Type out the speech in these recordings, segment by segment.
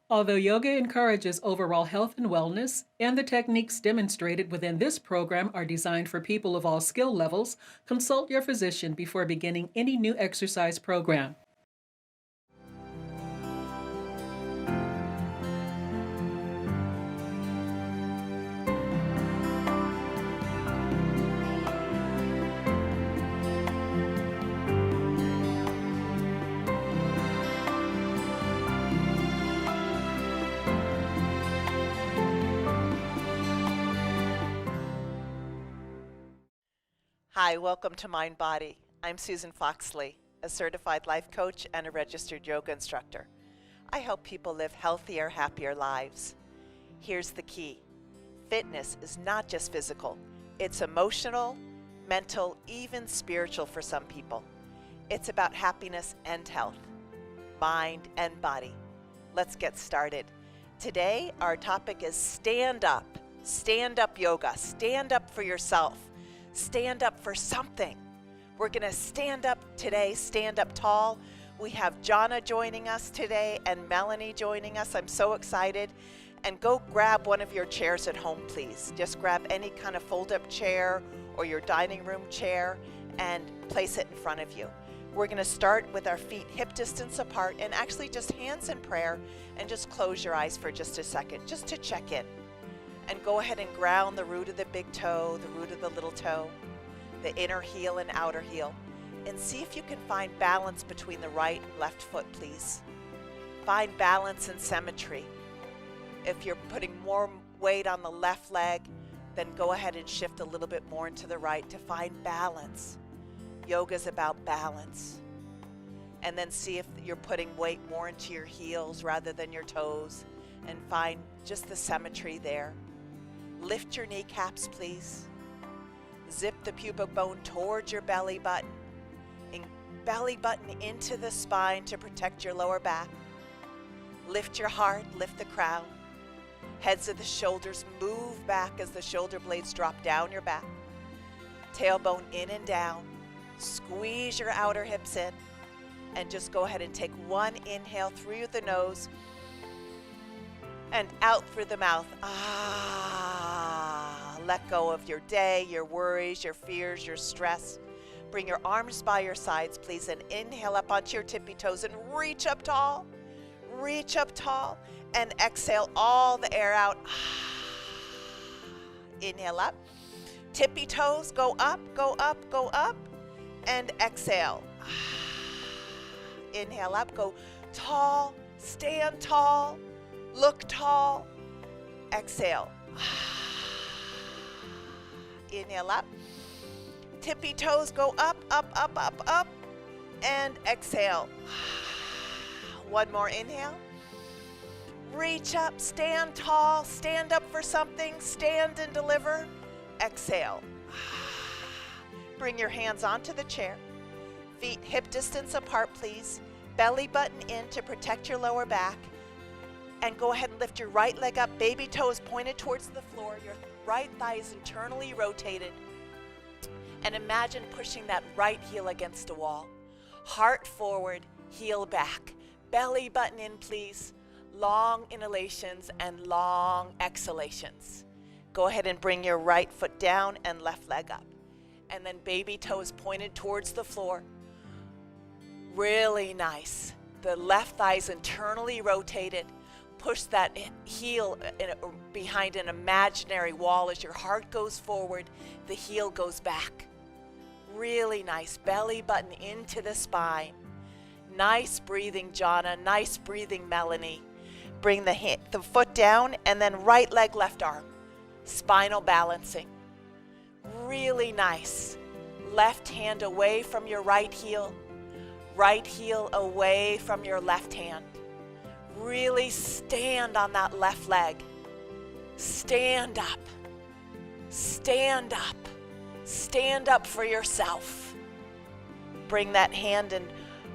Although yoga encourages overall health and wellness, and the techniques demonstrated within this program are designed for people of all skill levels, consult your physician before beginning any new exercise program. Hi, welcome to Mind Body. I'm Susan Foxley, a certified life coach and a registered yoga instructor. I help people live healthier, happier lives. Here's the key. Fitness is not just physical. It's emotional, mental, even spiritual for some people. It's about happiness and health, mind and body. Let's get started. Today, our topic is stand up. Stand up yoga. Stand up for yourself. Stand up for something. We're going to stand up today, stand up tall. We have Jana joining us today and Melanie joining us. I'm so excited. And go grab one of your chairs at home, please. Just grab any kind of fold-up chair or your dining room chair and place it in front of you. We're going to start with our feet hip distance apart and actually just hands in prayer, and just close your eyes for just a second, just to check in. And go ahead and ground the root of the big toe, the root of the little toe, the inner heel and outer heel. And see if you can find balance between the right and left foot, please. Find balance and symmetry. If you're putting more weight on the left leg, then go ahead and shift a little bit more into the right to find balance. Yoga is about balance. And then see if you're putting weight more into your heels rather than your toes, and find just the symmetry there. Lift your kneecaps, please. Zip the pubic bone towards your belly button. And belly button into the spine to protect your lower back. Lift your heart, lift the crown. Heads of the shoulders move back as the shoulder blades drop down your back. Tailbone in and down. Squeeze your outer hips in. And just go ahead and take one inhale through the nose and out through the mouth. Let go of your day, your worries, your fears, your stress. Bring your arms by your sides, please, and inhale up onto your tippy toes and reach up tall. Reach up tall and exhale all the air out. Inhale up. Tippy toes, go up, go up, go up, and exhale. Inhale up, go tall, stand tall. Look tall. Exhale. Inhale up. Tippy toes go up, up, up, up, up. And exhale. One more inhale. Reach up, stand tall, stand up for something, stand and deliver. Exhale. Bring your hands onto the chair. Feet hip distance apart, please. Belly button in to protect your lower back. And go ahead and lift your right leg up, baby toes pointed towards the floor, your right thigh is internally rotated. And imagine pushing that right heel against a wall. Heart forward, heel back. Belly button in, please. Long inhalations and long exhalations. Go ahead and bring your right foot down and left leg up. And then baby toes pointed towards the floor. Really nice. The left thigh is internally rotated. Push that heel behind an imaginary wall as your heart goes forward, the heel goes back. Really nice. Belly button into the spine. Nice breathing, Jana. Nice breathing, Melanie. Bring the foot down and then right leg, left arm. Spinal balancing. Really nice. Left hand away from your right heel away from your left hand. Really stand on that left leg. Stand up. Stand up. Stand up for yourself. Bring that hand and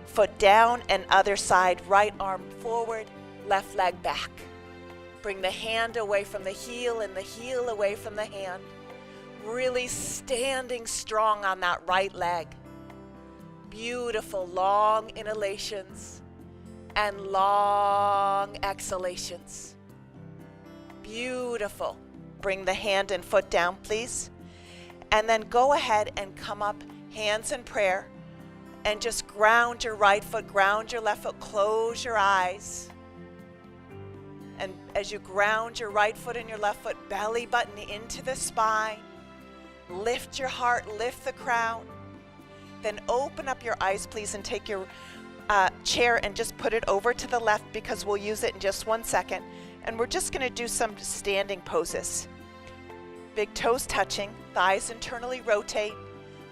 foot down and other side, right arm forward, left leg back. Bring the hand away from the heel and the heel away from the hand. Really standing strong on that right leg. Beautiful long inhalations and long exhalations. Beautiful. Bring the hand and foot down, please. And then go ahead and come up, hands in prayer, and just ground your right foot, ground your left foot, close your eyes. And as you ground your right foot and your left foot, belly button into the spine, lift your heart, lift the crown. Then open up your eyes, please, and take your chair and just put it over to the left because we'll use it in just 1 second. And we're just going to do some standing poses. Big toes touching, thighs internally rotate.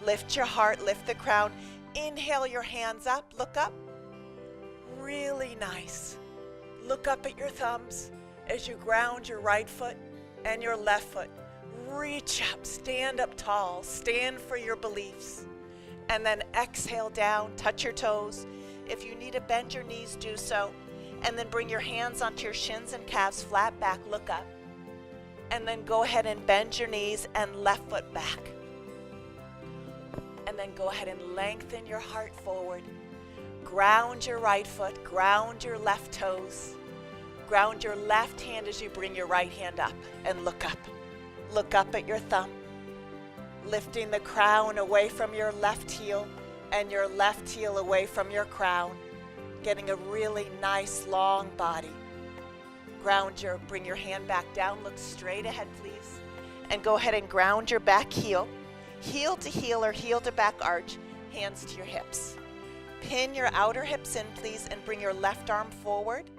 Lift your heart, lift the crown. Inhale your hands up, look up. Really nice. Look up at your thumbs as you ground your right foot and your left foot. Reach up, stand up tall, stand for your beliefs. And then exhale down, touch your toes. If you need to bend your knees, do so. And then bring your hands onto your shins and calves, flat back, look up. And then go ahead and bend your knees and left foot back. And then go ahead and lengthen your heart forward. Ground your right foot, ground your left toes. Ground your left hand as you bring your right hand up and look up. Look up at your thumb. Lifting the crown away from your left heel and your left heel away from your crown. Getting a really nice long body. Bring your hand back down, look straight ahead, please. And go ahead and ground your back heel. Heel to heel or heel to back arch, hands to your hips. Pin your outer hips in, please, and bring your left arm forward.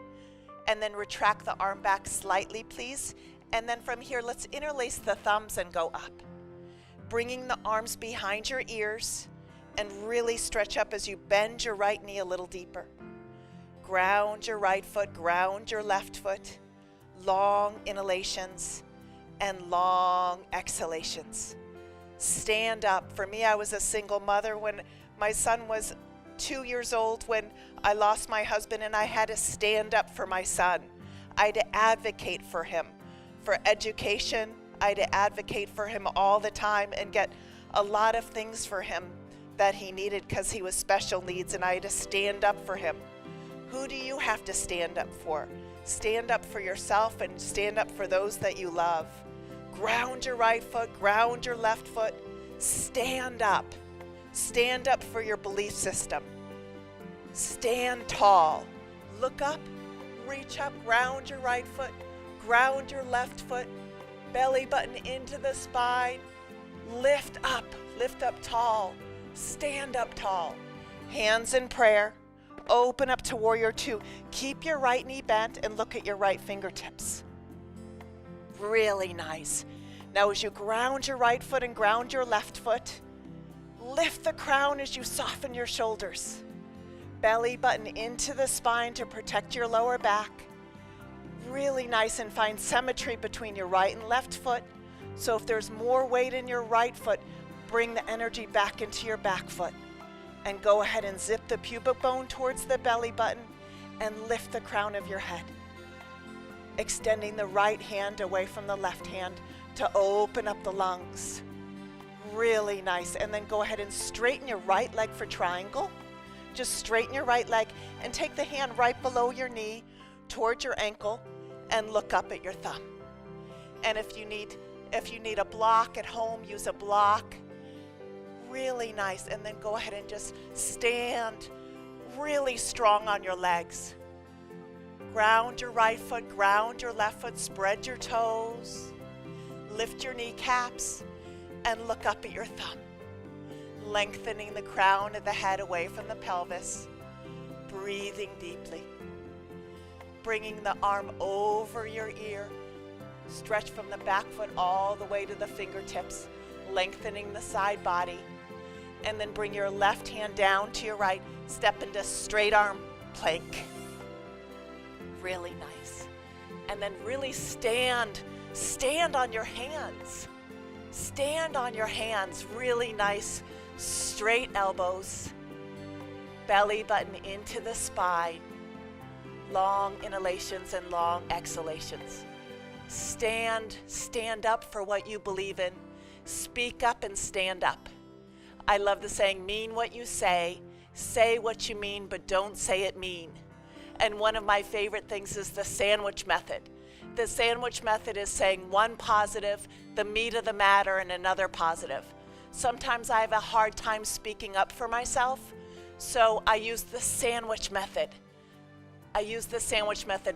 And then retract the arm back slightly, please. And then from here, let's interlace the thumbs and go up. Bringing the arms behind your ears and really stretch up as you bend your right knee a little deeper. Ground your right foot, ground your left foot. Long inhalations and long exhalations. Stand up. For me, I was a single mother when my son was 2 years old when I lost my husband, and I had to stand up for my son. I had to advocate for him. For education, I had to advocate for him all the time and get a lot of things for him that he needed because he was special needs, and I had to stand up for him. Who do you have to stand up for? Stand up for yourself and stand up for those that you love. Ground your right foot, ground your left foot. Stand up. Stand up for your belief system. Stand tall. Look up, reach up, ground your right foot, ground your left foot, belly button into the spine. Lift up tall. Stand up tall. Hands in prayer. Open up to warrior two. Keep your right knee bent and look at your right fingertips. Really nice. Now as you ground your right foot and ground your left foot, lift the crown as you soften your shoulders. Belly button into the spine to protect your lower back. Really nice, and find symmetry between your right and left foot. So if there's more weight in your right foot, bring the energy back into your back foot. And go ahead and zip the pubic bone towards the belly button and lift the crown of your head. Extending the right hand away from the left hand to open up the lungs. Really nice. And then go ahead and straighten your right leg for triangle. Just straighten your right leg and take the hand right below your knee towards your ankle and look up at your thumb. And if you need a block at home, use a block. Really nice. And then go ahead and just stand really strong on your legs. Ground your right foot, ground your left foot, spread your toes, lift your kneecaps, and look up at your thumb. Lengthening the crown of the head away from the pelvis. Breathing deeply. Bringing the arm over your ear. Stretch from the back foot all the way to the fingertips, lengthening the side body. And then bring your left hand down to your right. Step into straight arm plank. Really nice. And then really stand on your hands. Stand on your hands. Really nice. Straight elbows. Belly button into the spine. Long inhalations and long exhalations. Stand up for what you believe in. Speak up and stand up. I love the saying, mean what you say what you mean, but don't say it mean. And one of my favorite things is the sandwich method. The sandwich method is saying one positive, the meat of the matter, and another positive. Sometimes I have a hard time speaking up for myself, so I use the sandwich method.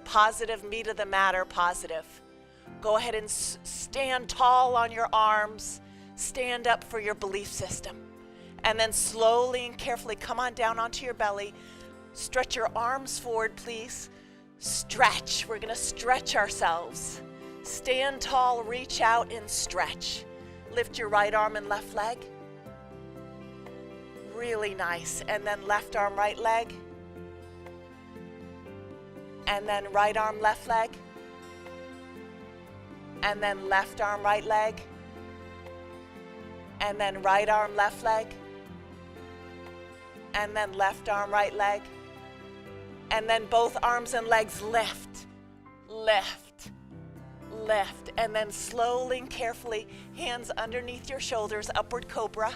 Positive, meat of the matter, positive. Go ahead and stand tall on your arms. Stand up for your belief system. And then slowly and carefully come on down onto your belly. Stretch your arms forward, please. Stretch. We're going to stretch ourselves. Stand tall, reach out and stretch. Lift your right arm and left leg. Really nice. And then left arm, right leg. And then right arm, left leg. And then left arm, right leg. And then right arm, left leg. And then left arm, right leg. And then both arms and legs lift, lift, lift. And then slowly and carefully, hands underneath your shoulders, upward cobra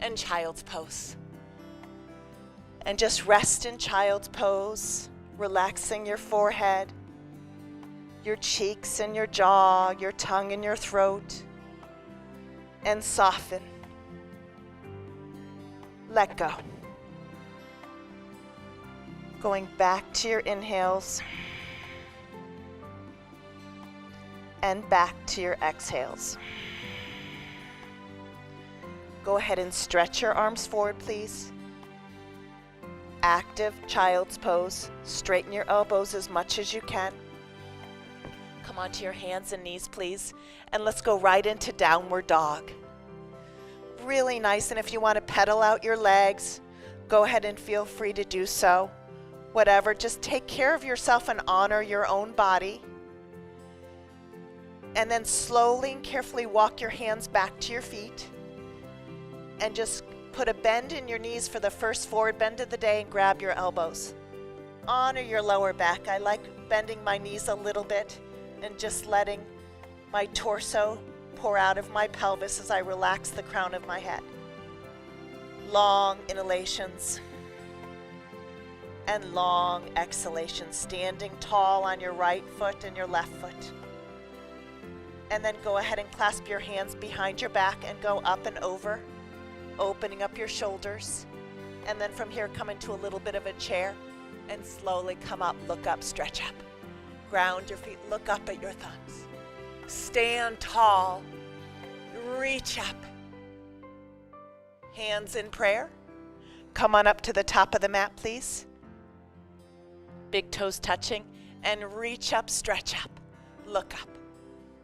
and child's pose. And just rest in child's pose, relaxing your forehead, your cheeks and your jaw, your tongue and your throat, and soften. Let go. Going back to your inhales and back to your exhales. Go ahead and stretch your arms forward, please. Active child's pose. Straighten your elbows as much as you can. Come onto your hands and knees, please. And let's go right into downward dog. Really nice. And if you want to pedal out your legs, go ahead and feel free to do so. Whatever, just take care of yourself and honor your own body. And then slowly and carefully walk your hands back to your feet. And just put a bend in your knees for the first forward bend of the day and grab your elbows. Honor your lower back. I like bending my knees a little bit and just letting my torso pour out of my pelvis as I relax the crown of my head. Long inhalations and long exhalations, standing tall on your right foot and your left foot. And then go ahead and clasp your hands behind your back and go up and over, opening up your shoulders. And then from here, come into a little bit of a chair and slowly come up, look up, stretch up. Ground your feet, look up at your thumbs. Stand tall, reach up. Hands in prayer. Come on up to the top of the mat, please. Big toes touching, and reach up, stretch up, look up.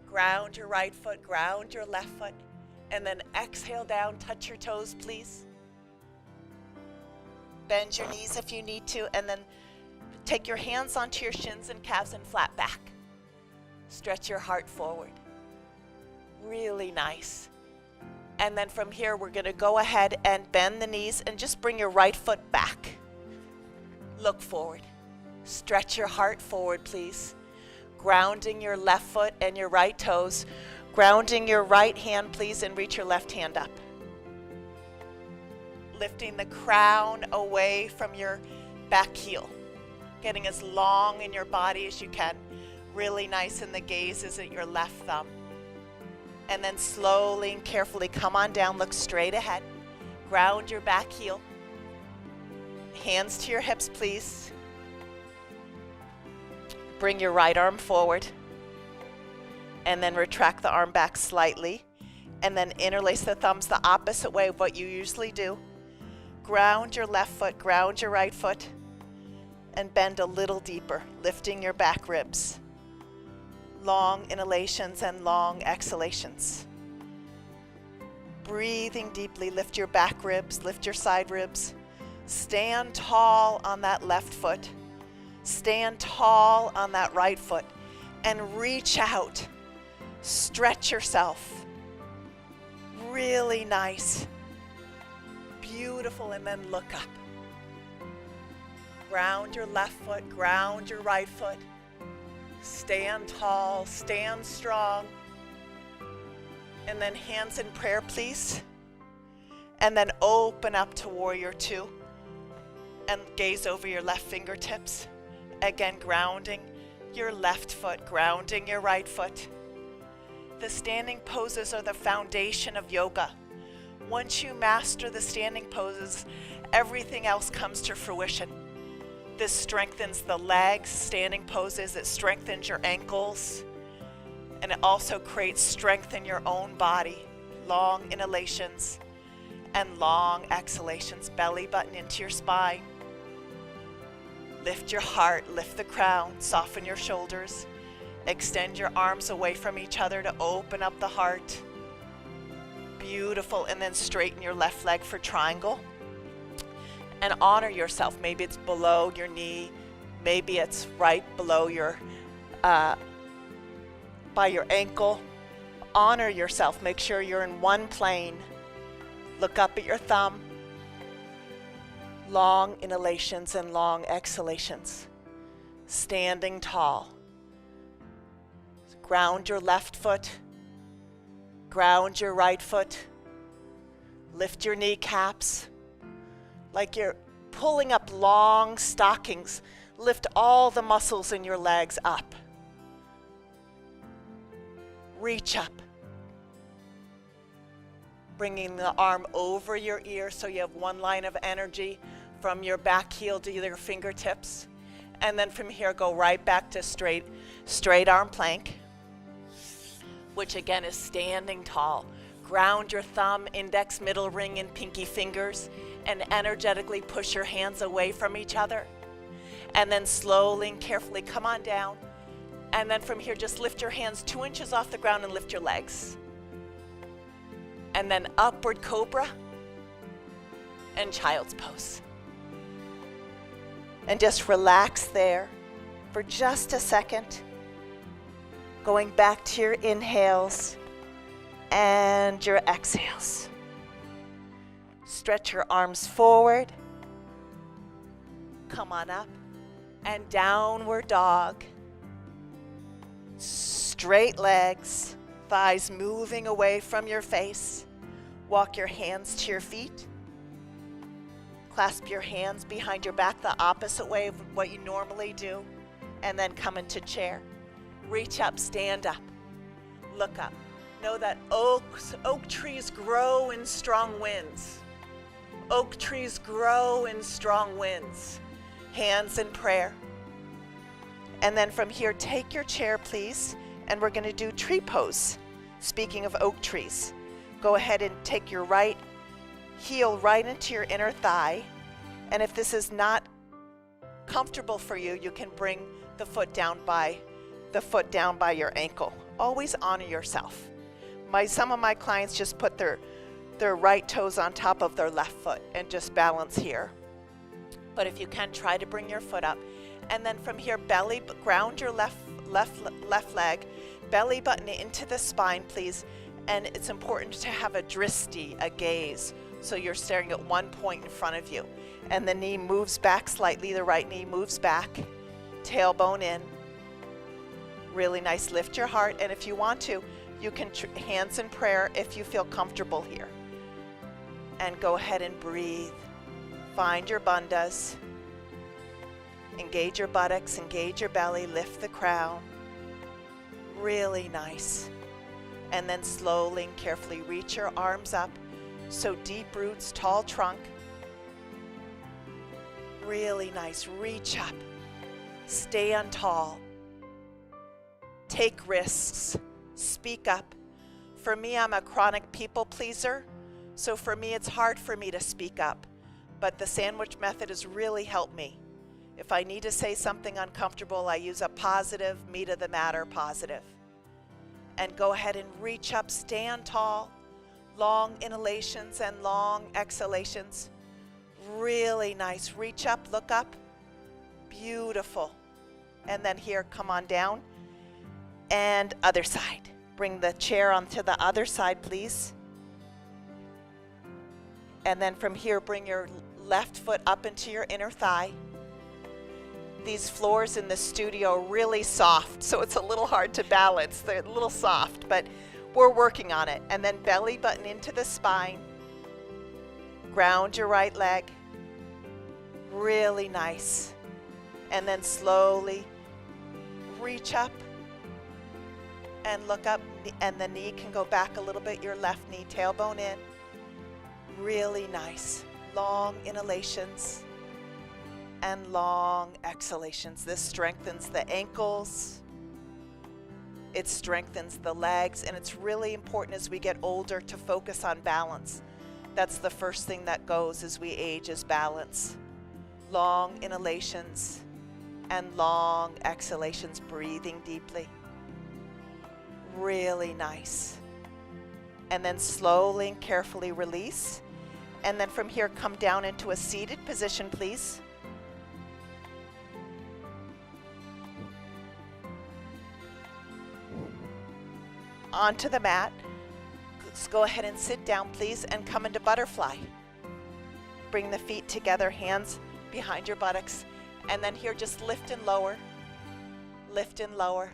Ground your right foot, ground your left foot, and then exhale down, touch your toes, please. Bend your knees if you need to, and then take your hands onto your shins and calves and flat back. Stretch your heart forward. Really nice. And then from here, we're going to go ahead and bend the knees and just bring your right foot back. Look forward. Stretch your heart forward, please. Grounding your left foot and your right toes. Grounding your right hand, please, and reach your left hand up. Lifting the crown away from your back heel. Getting as long in your body as you can. Really nice, and the gaze is at your left thumb. And then slowly and carefully come on down, look straight ahead. Ground your back heel. Hands to your hips, please. Bring your right arm forward. And then retract the arm back slightly. And then interlace the thumbs the opposite way of what you usually do. Ground your left foot, ground your right foot. And bend a little deeper, lifting your back ribs. Long inhalations and long exhalations. Breathing deeply, lift your back ribs, lift your side ribs. Stand tall on that left foot. Stand tall on that right foot and reach out. Stretch yourself. Really nice. Beautiful, and then look up. Ground your left foot, ground your right foot. Stand tall, stand strong. And then hands in prayer, please. And then open up to warrior two. and gaze over your left fingertips. Again, grounding your left foot, grounding your right foot. The standing poses are the foundation of yoga. Once you master the standing poses, everything else comes to fruition. This strengthens the legs, standing poses, it strengthens your ankles, and it also creates strength in your own body. Long inhalations and long exhalations, belly button into your spine. Lift your heart, lift the crown, soften your shoulders. Extend your arms away from each other to open up the heart. Beautiful. And then straighten your left leg for triangle. And honor yourself. Maybe it's below your knee. Maybe it's right below your, by your ankle. Honor yourself. Make sure you're in one plane. Look up at your thumb. Long inhalations and long exhalations. Standing tall. Ground your left foot. Ground your right foot. Lift your kneecaps. Like you're pulling up long stockings. Lift all the muscles in your legs up. Reach up. Bringing the arm over your ear so you have one line of energy from your back heel to your fingertips. And then from here, go right back to straight arm plank, which again is standing tall. Ground your thumb, index, middle ring, and pinky fingers, and energetically push your hands away from each other. And then slowly and carefully come on down. And then from here, just lift your hands 2 inches off the ground and lift your legs. And then upward cobra and child's pose. And just relax there for just a second. Going back to your inhales and your exhales. Stretch your arms forward. Come on up. And downward dog. Straight legs. Thighs moving away from your face. Walk your hands to your feet. Clasp your hands behind your back the opposite way of what you normally do. And then come into chair. Reach up, stand up. Look up. Know that oak trees grow in strong winds. Oak trees grow in strong winds. Hands in prayer. And then from here, take your chair, please. And we're going to do tree pose. Speaking of oak trees, go ahead and take your right heel right into your inner thigh. And if this is not comfortable for you, you can bring the foot down by your ankle. Always honor yourself. Some of my clients just put their right toes on top of their left foot and just balance here. But if you can, try to bring your foot up. And then from here, ground your left leg, belly button into the spine, please. And it's important to have a dristi, a gaze, so you're staring at one point in front of you. And the knee moves back slightly, the right knee moves back, tailbone in. Really nice. Lift your heart, and if you want to, you can hands in prayer if you feel comfortable here. And go ahead and breathe. Find your bandhas. Engage your buttocks, engage your belly, lift the crown. Really nice. And then slowly and carefully reach your arms up. So deep roots, tall trunk. Really nice. Reach up. Stand tall. Take risks. Speak up. For me, I'm a chronic people pleaser. So for me, it's hard for me to speak up. But the sandwich method has really helped me. If I need to say something uncomfortable, I use a positive, meat of the matter positive. And go ahead and reach up, stand tall. Long inhalations and long exhalations. Really nice. Reach up, look up. Beautiful. And then here, come on down. And other side. Bring the chair onto the other side, please. And then from here, bring your left foot up into your inner thigh. These floors in the studio are really soft, so it's a little hard to balance. They're a little soft, but we're working on it. And then belly button into the spine. Ground your right leg. Really nice. And then slowly reach up and look up, and the knee can go back a little bit, your left knee, tailbone in. Really nice. Long inhalations and long exhalations. This strengthens the ankles. It strengthens the legs, and it's really important as we get older to focus on balance. That's the first thing that goes as we age, is balance. Long inhalations and long exhalations, breathing deeply. Really nice. And then slowly and carefully release. And then from here, come down into a seated position, please. Onto the mat. Let's go ahead and sit down, please, and come into butterfly. Bring the feet together, hands behind your buttocks, and then here just lift and lower, lift and lower,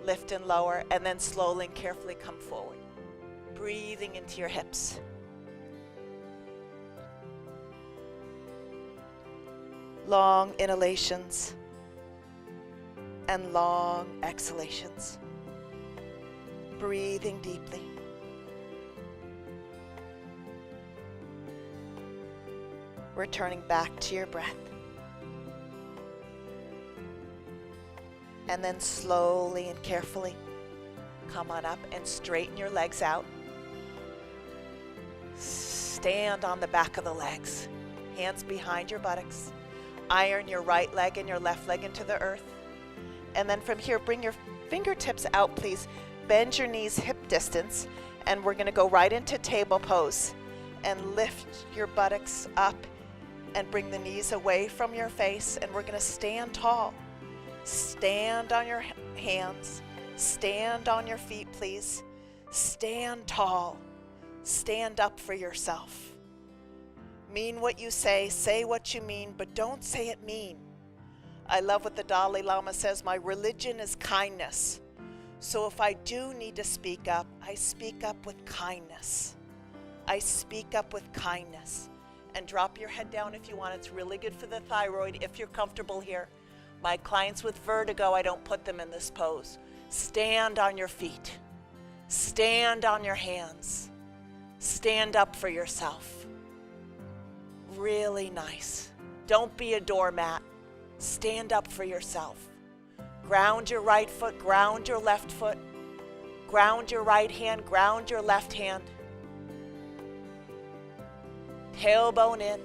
lift and lower, and then slowly and carefully come forward, breathing into your hips. Long inhalations and long exhalations. Breathing deeply. Returning back to your breath. And then slowly and carefully come on up and straighten your legs out. Stand on the back of the legs. Hands behind your buttocks. Iron your right leg and your left leg into the earth. And then from here, bring your fingertips out, please. Bend your knees hip distance, and we're going to go right into table pose. And lift your buttocks up and bring the knees away from your face, and we're going to stand tall. Stand on your hands. Stand on your feet, please. Stand tall. Stand up for yourself. Mean what you say what you mean, but don't say it mean. I love what the Dalai Lama says, my religion is kindness. So if I do need to speak up, I speak up with kindness. I speak up with kindness. And drop your head down if you want. It's really good for the thyroid if you're comfortable here. My clients with vertigo, I don't put them in this pose. Stand on your feet. Stand on your hands. Stand up for yourself. Really nice. Don't be a doormat. Stand up for yourself. Ground your right foot, ground your left foot. Ground your right hand, ground your left hand. Tailbone in.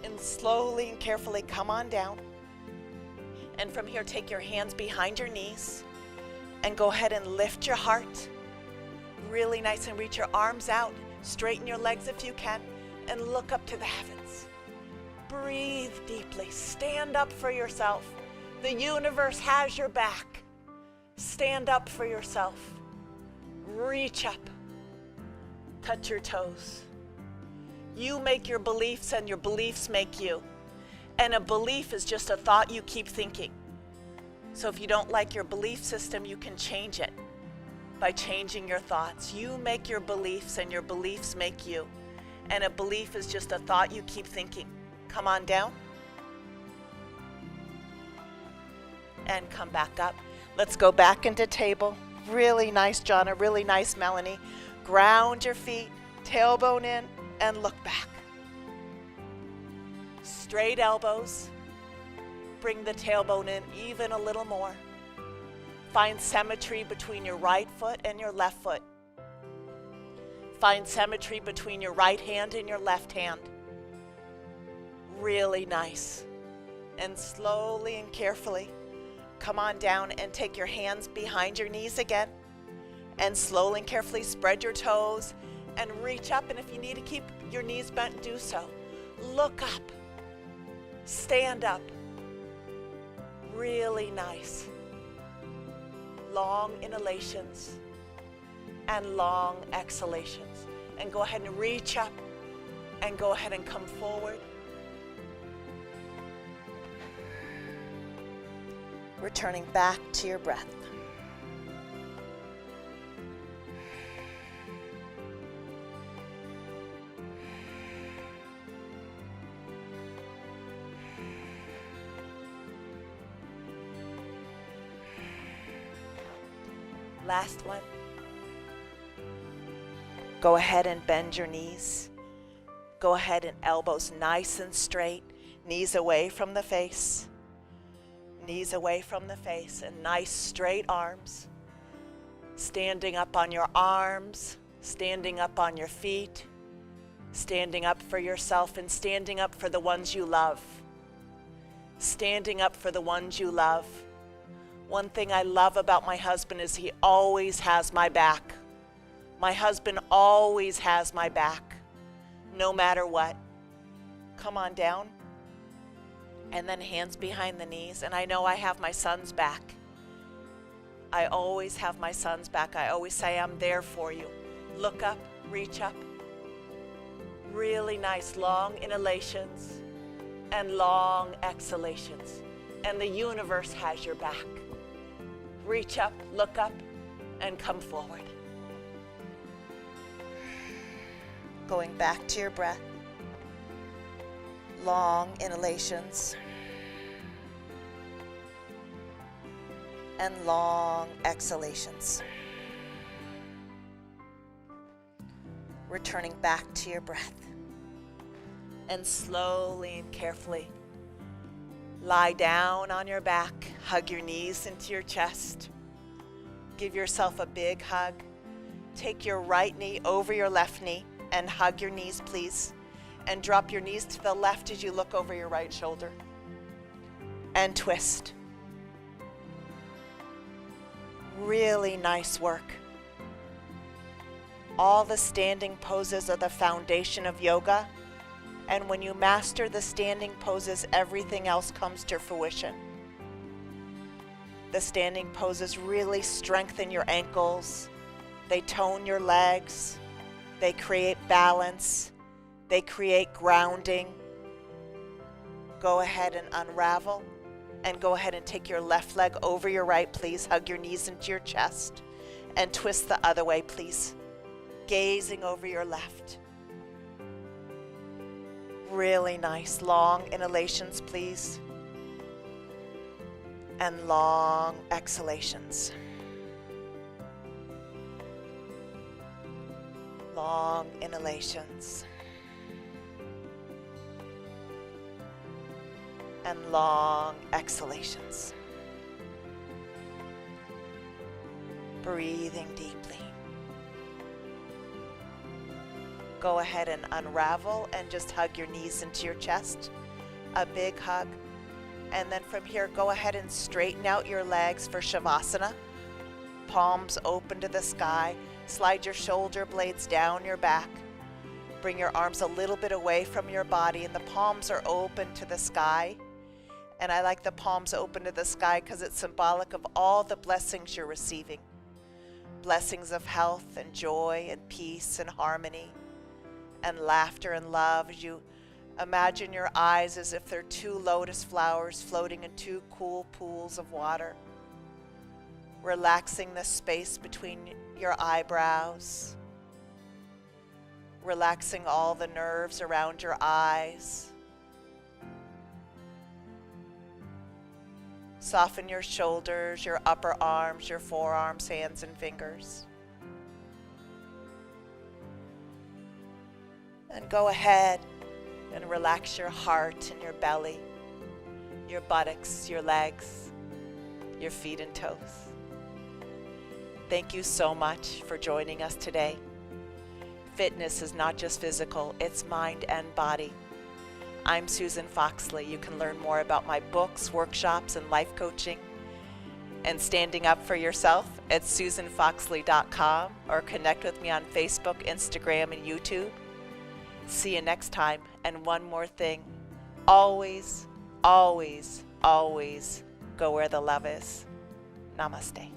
And slowly and carefully come on down. And from here, take your hands behind your knees. And go ahead and lift your heart. Really nice, and reach your arms out. Straighten your legs if you can. And look up to the heavens. Breathe deeply. Stand up for yourself. The universe has your back. Stand up for yourself. Reach up. Touch your toes. You make your beliefs, and your beliefs make you. And a belief is just a thought you keep thinking. So if you don't like your belief system, you can change it by changing your thoughts. You make your beliefs, and your beliefs make you. And a belief is just a thought you keep thinking. Come on down. And come back up. Let's go back into table. Really nice, Jonna. Really nice, Melanie. Ground your feet, tailbone in, and look back. Straight elbows. Bring the tailbone in even a little more. Find symmetry between your right foot and your left foot. Find symmetry between your right hand and your left hand. Really nice. And slowly and carefully, come on down and take your hands behind your knees again. And slowly and carefully spread your toes and reach up. And if you need to keep your knees bent, do so. Look up. Stand up. Really nice. Long inhalations and long exhalations. And go ahead and reach up and go ahead and come forward. Returning back to your breath. Last one. Go ahead and bend your knees. Go ahead and elbows nice and straight. Knees away from the face. Knees away from the face, and nice straight arms. Standing up on your arms, standing up on your feet, standing up for yourself and standing up for the ones you love. Standing up for the ones you love. One thing I love about my husband is he always has my back. My husband always has my back, no matter what. Come on down. And then hands behind the knees. And I know I have my son's back. I always have my son's back. I always say I'm there for you. Look up, reach up. Really nice long inhalations and long exhalations. And the universe has your back. Reach up, look up, and come forward. Going back to your breath. Long inhalations and long exhalations. Returning back to your breath. And slowly and carefully lie down on your back. Hug your knees into your chest. Give yourself a big hug. Take your right knee over your left knee and hug your knees, please. And drop your knees to the left as you look over your right shoulder. And twist. Really nice work. All the standing poses are the foundation of yoga. And when you master the standing poses, everything else comes to fruition. The standing poses really strengthen your ankles. They tone your legs. They create balance. They create grounding. Go ahead and unravel. And go ahead and take your left leg over your right, please. Hug your knees into your chest. And twist the other way, please. Gazing over your left. Really nice. Long inhalations, please. And long exhalations. Long inhalations. And long exhalations. Breathing deeply. Go ahead and unravel and just hug your knees into your chest. A big hug. And then from here, go ahead and straighten out your legs for Shavasana. Palms open to the sky. Slide your shoulder blades down your back. Bring your arms a little bit away from your body, and the palms are open to the sky. And I like the palms open to the sky because it's symbolic of all the blessings you're receiving. Blessings of health and joy and peace and harmony and laughter and love. As you imagine your eyes as if they're two lotus flowers floating in two cool pools of water. Relaxing the space between your eyebrows. Relaxing all the nerves around your eyes. Soften your shoulders, your upper arms, your forearms, hands, and fingers. And go ahead and relax your heart and your belly, your buttocks, your legs, your feet and toes. Thank you so much for joining us today. Fitness is not just physical, it's mind and body. I'm Susan Foxley. You can learn more about my books, workshops, and life coaching and standing up for yourself at susanfoxley.com or connect with me on Facebook, Instagram, and YouTube. See you next time. And one more thing, always, always, always go where the love is. Namaste.